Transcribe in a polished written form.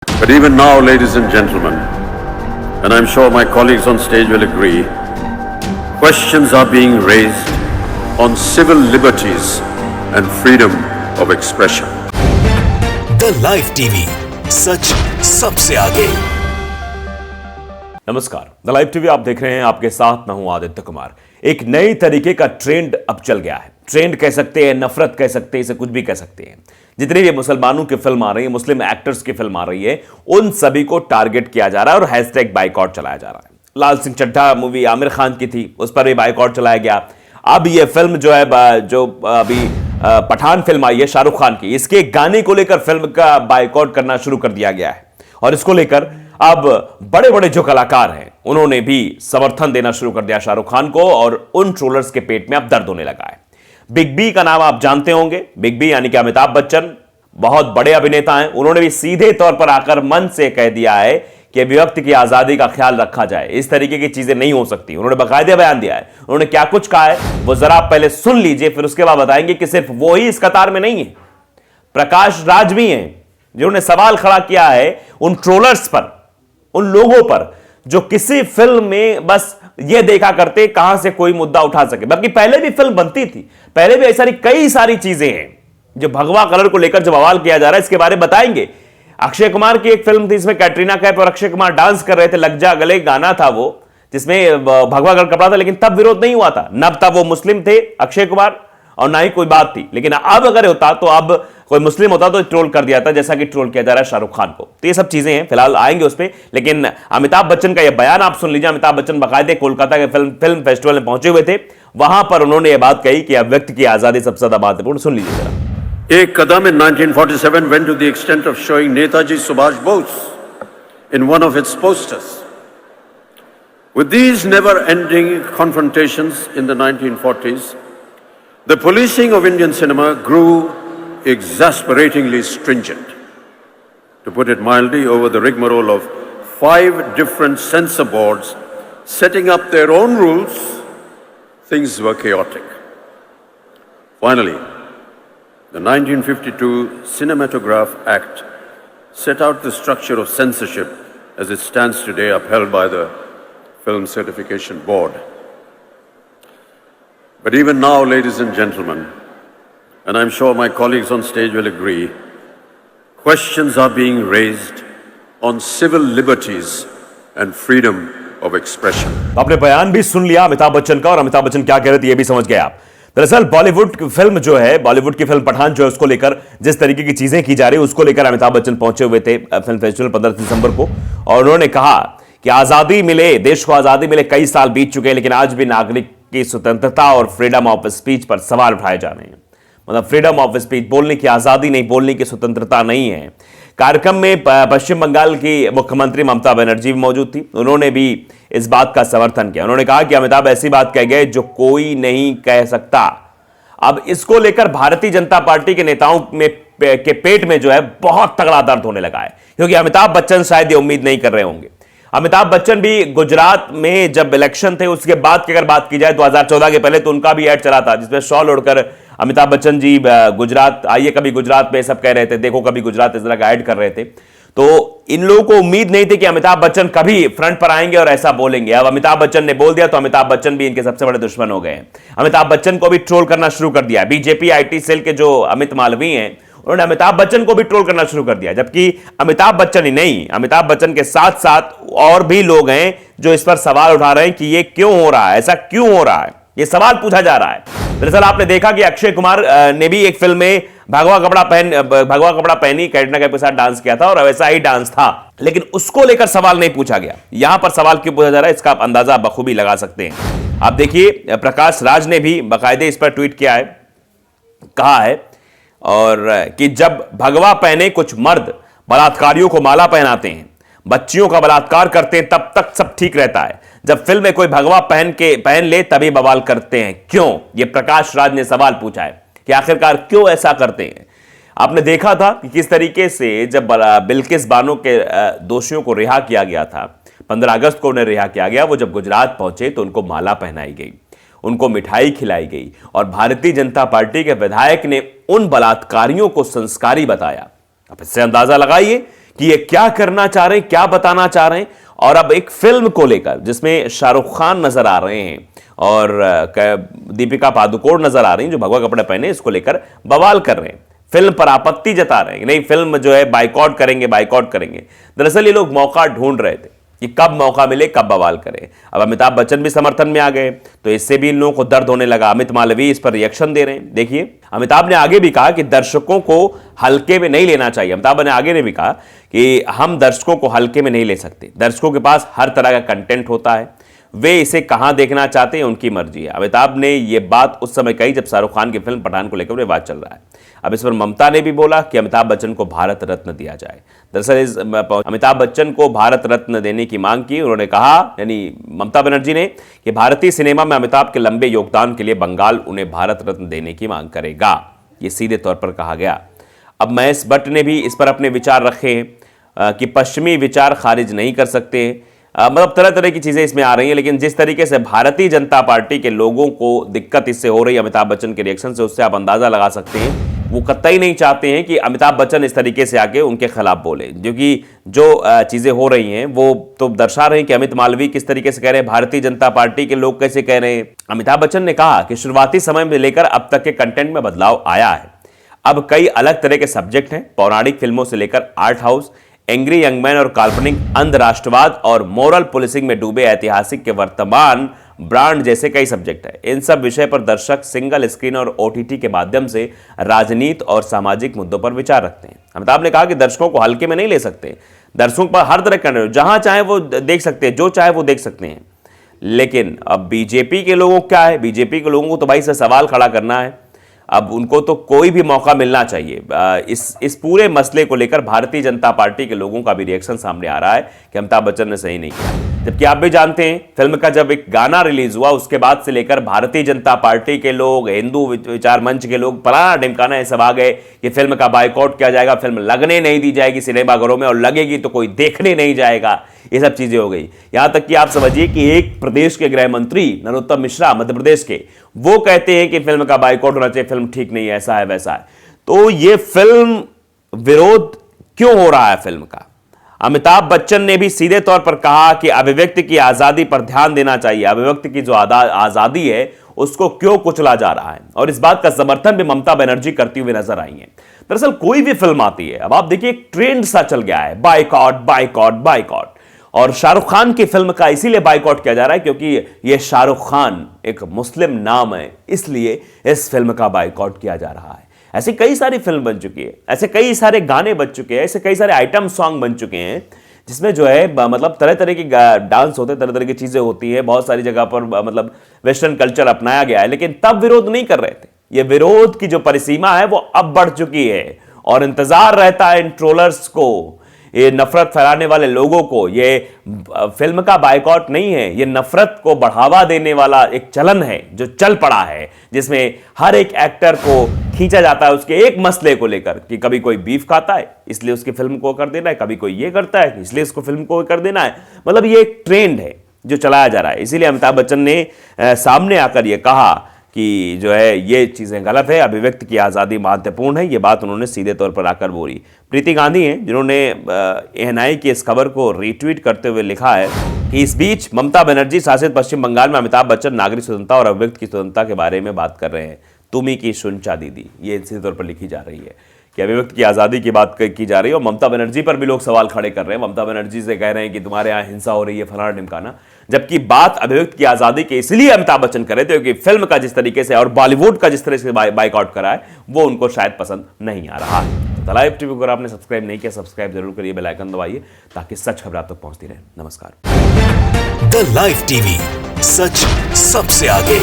But even now, ladies and gentlemen, and I'm sure my colleagues on stage will agree, questions are being raised on civil liberties and freedom of expression. The live TV, सच सबसे आगे। नमस्कार, the live TV आप देख रहे हैं। आपके साथ मैं हूं आदित्य कुमार। एक नई तरीके का ट्रेंड अब चल गया है। ट्रेंड कह सकते हैं, नफरत कह सकते हैं, इसे कुछ भी कह सकते हैं। जितनी भी मुसलमानों की फिल्म आ रही है, मुस्लिम एक्टर्स की फिल्म आ रही है, उन सभी को टारगेट किया जा रहा है और हैशटैग बाइकॉट चलाया जा रहा है। लाल सिंह चड्ढा मूवी आमिर खान की थी, उस पर भी बाइकॉट चलाया गया। अब यह फिल्म जो है, जो अभी पठान फिल्म आई है शाहरुख खान की, इसके गाने को लेकर फिल्म का बाइकॉट करना शुरू कर दिया गया है। और इसको लेकर अब बड़े बड़े जो कलाकार हैं, उन्होंने भी समर्थन देना शुरू कर दिया शाहरुख खान को, और उन ट्रोलर्स के पेट में अब दर्द होने लगा है। बिग बी का नाम आप जानते होंगे। बिग बी यानी कि अमिताभ बच्चन, बहुत बड़े अभिनेता हैं। उन्होंने भी सीधे तौर पर आकर मन से कह दिया है कि अभिव्यक्ति की आजादी का ख्याल रखा जाए, इस तरीके की चीजें नहीं हो सकती। उन्होंने बाकायदा बयान दिया है। उन्होंने क्या कुछ कहा है वो जरा आप पहले सुन लीजिए, फिर उसके बाद बताएंगे कि सिर्फ वो ही इस कतार में नहीं है, प्रकाश राज भी हैं, जिन्होंने सवाल खड़ा किया है उन ट्रोलर्स पर, उन लोगों पर जो किसी फिल्म में बस ये देखा करते कहां से कोई मुद्दा उठा सके। बल्कि पहले भी फिल्म बनती थी, पहले भी ऐसी कई सारी चीजें हैं जो भगवा कलर को लेकर जो बवाल किया जा रहा है, इसके बारे में बताएंगे। अक्षय कुमार की एक फिल्म थी, इसमें कैटरीना कैफ और अक्षय कुमार डांस कर रहे थे, लग जा गले गाना था वो, जिसमें भगवा कलर कपड़ा था, लेकिन तब विरोध नहीं हुआ था। न तब वो मुस्लिम थे अक्षय कुमार, और ना ही कोई बात थी। लेकिन अब अगर होता, तो अब कोई मुस्लिम होता तो ट्रोल कर दिया था, जैसा कि ट्रोल किया जा रहा है शाहरुख खान को। तो ये सब चीजें हैं, फिलहाल आएंगे उस पर। लेकिन अमिताभ बच्चन का ये बयान आप सुन लीजिए। अमिताभ बच्चन बाकायदे कोलकाता के फिल्म फेस्टिवल में पहुंचे हुए थे, वहां पर उन्होंने ये बात कही कि अभिव्यक्ति की आजादी सबसे ज्यादा महत्वपूर्ण। सुन लीजिए जरा। एक कदम in 1947 went to the extent of showing Netaji Subhash Bose in one of its posters. With these never-ending confrontations in the 1940s, the policing of Indian cinema grew exasperatingly stringent. To put it mildly, over the rigmarole of 5 different censor boards setting up their own rules, things were chaotic. Finally, the 1952 Cinematograph Act set out the structure of censorship as it stands today, upheld by the Film Certification Board. But even now, ladies and gentlemen, and I'm sure my colleagues on stage will agree, questions are being raised on civil liberties and freedom of expression. आपने बयान भी सुन लिया अमिताभ बच्चन का, और अमिताभ बच्चन क्या कह रहे थे ये भी समझ गए आप। दरअसल बॉलीवुड की फिल्म जो है, बॉलीवुड की फिल्म पठान जो है, उसको लेकर जिस तरीके की चीजें की जा रही है, उसको लेकर अमिताभ बच्चन पहुंचे हुए थे फिल्म फेस्टिवल 15 दिसंबर को, और उन्होंने कहा कि आजादी मिले, देश को आजादी मिले, कई साल बीत चुके हैं, लेकिन आज भी नागरिक की स्वतंत्रता और फ्रीडम ऑफ स्पीच पर सवाल उठाए जा रहे हैं। मतलब फ्रीडम ऑफ स्पीच, बोलने की आजादी नहीं, बोलने की स्वतंत्रता नहीं है। कार्यक्रम में पश्चिम बंगाल की मुख्यमंत्री ममता बनर्जी भी मौजूद थी। उन्होंने भी इस बात का समर्थन किया। उन्होंने कहा कि अमिताभ ऐसी बात कह गए जो कोई नहीं कह सकता। अब इसको लेकर भारतीय जनता पार्टी के नेताओं में के पेट में जो है बहुत तगड़ा दर्द होने लगा है, क्योंकि अमिताभ बच्चन शायद ये उम्मीद नहीं कर रहे होंगे। अमिताभ बच्चन भी गुजरात में जब इलेक्शन थे, उसके बाद की अगर बात की जाए 2014 के पहले, तो उनका भी ऐड चला था जिसमें शॉल ओढ़कर अमिताभ बच्चन जी गुजरात आइए, कभी गुजरात में सब कह रहे थे, देखो कभी गुजरात, इस तरह का ऐड कर रहे थे। तो इन लोगों को उम्मीद नहीं थी कि अमिताभ बच्चन कभी फ्रंट पर आएंगे और ऐसा बोलेंगे। अब अमिताभ बच्चन ने बोल दिया तो अमिताभ बच्चन भी इनके सबसे बड़े दुश्मन हो गए हैं। अमिताभ बच्चन को भी ट्रोल करना शुरू कर दिया। बीजेपी आईटी सेल के जो अमित मालवीय हैं, उन्होंने अमिताभ बच्चन को भी ट्रोल करना शुरू कर दिया। जबकि अमिताभ बच्चन ही नहीं, अमिताभ बच्चन के साथ साथ और भी लोग हैं जो इस पर सवाल उठा रहे हैं कि ये क्यों हो रहा है, ऐसा क्यों हो रहा है, ये सवाल पूछा जा रहा है। दरअसल आपने देखा कि अक्षय कुमार ने भी एक फिल्म में भगवा कपड़ा पहनी कैटरीना कैफ के साथ डांस किया था, और वैसा ही डांस था, लेकिन उसको लेकर सवाल नहीं पूछा गया। यहां पर सवाल क्यों पूछा जा रहा है, इसका आप अंदाजा बखूबी लगा सकते हैं। आप देखिए, प्रकाश राज ने भी बाकायदे इस पर ट्वीट किया है, कहा है और कि जब भगवा पहने कुछ मर्द बलात्कारियों को माला पहनाते हैं, बच्चियों का बलात्कार करते हैं, तब तक सब ठीक रहता है। जब फिल्म में कोई भगवा पहन ले तभी बवाल करते हैं, क्यों? यह प्रकाश राज ने सवाल पूछा है कि आखिरकार क्यों ऐसा करते हैं। आपने देखा था कि किस तरीके से जब बिल्किस बानो के दोषियों को रिहा किया गया था, 15 अगस्त को उन्हें रिहा किया गया, वो जब गुजरात पहुंचे तो उनको माला पहनाई गई, उनको मिठाई खिलाई गई, और भारतीय जनता पार्टी के विधायक ने उन बलात्कारियों को संस्कारी बताया। अब इससे अंदाजा लगाइए कि ये क्या करना चाह रहे हैं, क्या बताना चाह रहे हैं। और अब एक फिल्म को लेकर जिसमें शाहरुख खान नजर आ रहे हैं और दीपिका पादुकोण नजर आ रही हैं जो भगवा कपड़े पहने, इसको लेकर बवाल कर रहे हैं, फिल्म पर आपत्ति जता रहे हैं, नहीं फिल्म जो है बाइकआउट करेंगे, बाइकआउट करेंगे। दरअसल ये लोग मौका ढूंढ रहे थे कि कब मौका मिले, कब बवाल करें। अब अमिताभ बच्चन भी समर्थन में आ गए तो इससे भी इन लोगों को दर्द होने लगा। अमित मालवीय इस पर रिएक्शन दे रहे हैं। देखिए, अमिताभ ने आगे भी कहा कि दर्शकों को हल्के में नहीं लेना चाहिए। अमिताभ ने आगे ने भी कहा कि हम दर्शकों को हल्के में नहीं ले सकते, दर्शकों के पास हर तरह का कंटेंट होता है, वे इसे कहां देखना चाहते हैं उनकी मर्जी है। अमिताभ ने यह बात उस समय कही जब शाहरुख खान की फिल्म पठान को लेकर विवाद चल रहा है। अब इस पर ममता ने भी बोला कि अमिताभ बच्चन को भारत रत्न दिया जाए। दरअसल अमिताभ बच्चन को भारत रत्न देने की मांग की। उन्होंने कहा, यानी ममता बनर्जी ने, कि भारतीय सिनेमा में अमिताभ के लंबे योगदान के लिए बंगाल उन्हें भारत रत्न देने की मांग करेगा। ये सीधे तौर पर कहा गया। अब महेश भट्ट ने भी इस पर अपने विचार रखे हैं कि पश्चिमी विचार खारिज नहीं कर सकते। मतलब तरह तरह की चीजें इसमें आ रही हैं, लेकिन जिस तरीके से भारतीय जनता पार्टी के लोगों को दिक्कत इससे हो रही है अमिताभ बच्चन के रिएक्शन से, उससे आप अंदाजा लगा सकते हैं वो कतई नहीं चाहते हैं कि अमिताभ बच्चन इस तरीके से आके उनके खिलाफ बोले, क्योंकि जो चीजें हो रही हैं वो तो दर्शा रहे हैं कि अमित मालवीय किस तरीके से कह रहे हैं, भारतीय जनता पार्टी के लोग कैसे कह रहे हैं। अमिताभ बच्चन ने कहा कि शुरुआती समय में लेकर अब तक के कंटेंट में बदलाव आया है। अब कई अलग तरह के सब्जेक्ट हैं, पौराणिक फिल्मों से लेकर art house, angry young man और काल्पनिक अंधराष्ट्रवाद और मोरल पुलिसिंग में डूबे ऐतिहासिक के वर्तमान ब्रांड जैसे कई सब्जेक्ट है। इन सब विषय पर दर्शक सिंगल स्क्रीन और ओटीटी के माध्यम से राजनीति और सामाजिक मुद्दों पर विचार रखते हैं। अमिताभ ने कहा कि दर्शकों को हल्के में नहीं ले सकते, दर्शकों पर हर तरह का जहां चाहे वो देख सकते हैं, जो चाहे वो देख सकते हैं। लेकिन अब बीजेपी के लोगों क्या है, बीजेपी के लोगों को तो भाई से सवाल खड़ा करना है। अब उनको तो कोई भी मौका मिलना चाहिए। इस पूरे मसले को लेकर भारतीय जनता पार्टी के लोगों का भी रिएक्शन सामने आ रहा है कि अमिताभ बच्चन ने सही नहीं किया। जबकि आप भी जानते हैं, फिल्म का जब एक गाना रिलीज हुआ उसके बाद से लेकर भारतीय जनता पार्टी के लोग, हिंदू विचार मंच के लोग फलाना ढिमकाना ये सब आ गए कि फिल्म का बाइकआउट किया जाएगा, फिल्म लगने नहीं दी जाएगी सिनेमाघरों में, और लगेगी तो कोई देखने नहीं जाएगा। ये सब चीजें हो गई। यहां तक कि आप समझिए कि एक प्रदेश के गृह मंत्री नरोत्तम मिश्रा, मध्य प्रदेश के, वो कहते हैं कि फिल्म का बाइकआउट होना चाहिए, फिल्म ठीक नहीं है, ऐसा है वैसा है। तो ये फिल्म विरोध क्यों हो रहा है फिल्म का? अमिताभ बच्चन ने भी सीधे तौर पर कहा कि अभिव्यक्ति की आजादी पर ध्यान देना चाहिए, अभिव्यक्ति की जो आजादी है उसको क्यों कुचला जा रहा है, और इस बात का समर्थन भी ममता बनर्जी करती हुई नजर आई है। दरअसल कोई भी फिल्म आती है, अब आप देखिए एक ट्रेंड सा चल गया है, बाइकआउट बाइकआउट बाइकआउट, और शाहरुख खान की फिल्म का इसीलिए बाइकआउट किया जा रहा है क्योंकि यह शाहरुख खान एक मुस्लिम नाम है, इसलिए इस फिल्म का बाइकआउट किया जा रहा है। ऐसी कई सारी फिल्म बन चुकी है, ऐसे कई सारे गाने बन चुके हैं, ऐसे कई सारे आइटम सॉन्ग बन चुके हैं जिसमें जो है मतलब तरह तरह की डांस होते हैं, तरह तरह की चीजें होती है, बहुत सारी जगह पर मतलब वेस्टर्न कल्चर अपनाया गया है, लेकिन तब विरोध नहीं कर रहे थे। ये विरोध की जो परिसीमा है वो अब बढ़ चुकी है, और इंतजार रहता है इन ट्रोलर्स को, ये नफरत फैलाने वाले लोगों को। ये फिल्म का बाइकआउट नहीं है, ये नफरत को बढ़ावा देने वाला एक चलन है जो चल पड़ा है, जिसमें हर एक एक्टर को खींचा जाता है उसके एक मसले को लेकर कि कभी कोई बीफ खाता है इसलिए उसकी फिल्म को कर देना है, कभी कोई ये करता है इसलिए उसको फिल्म को कर देना है। मतलब ये एक ट्रेंड है जो चलाया जा रहा है। इसीलिए अमिताभ बच्चन ने सामने आकर ये कहा कि जो है ये चीज़ें गलत है, अभिव्यक्ति की आज़ादी महत्वपूर्ण है। ये बात उन्होंने सीधे तौर पर आकर बोली। प्रीति गांधी हैं जिन्होंने एएनआई की इस खबर को रीट्वीट करते हुए लिखा है कि इस बीच ममता बनर्जी शासित पश्चिम बंगाल में अमिताभ बच्चन नागरिक स्वतंत्रता और अभिव्यक्ति की स्वतंत्रता के बारे में बात कर रहे हैं। तुम्ही की सुनचा दीदी, ये सीधे तौर पर लिखी जा रही है कि अभिव्यक्ति की आज़ादी की बात की जा रही है, और ममता बनर्जी पर भी लोग सवाल खड़े कर रहे हैं। ममता बनर्जी से कह रहे हैं कि तुम्हारे यहाँ हिंसा हो रही है, फलाना ढिमकाना, जबकि बात अभिव्यक्ति की आज़ादी के इसलिए अमिताभ बच्चन कर रहे थे क्योंकि फिल्म का जिस तरीके से और बॉलीवुड का जिस तरह से बाइकआउट करा है वो उनको शायद पसंद नहीं आ रहा है। तो लाइव टीवी को अगर आपने सब्सक्राइब नहीं किया, सब्सक्राइब जरूर करिए, बेल आइकन दबाइए ताकि सच खबर आप तक पहुंचती रहे। नमस्कार। द लाइव टीवी, सच सबसे आगे।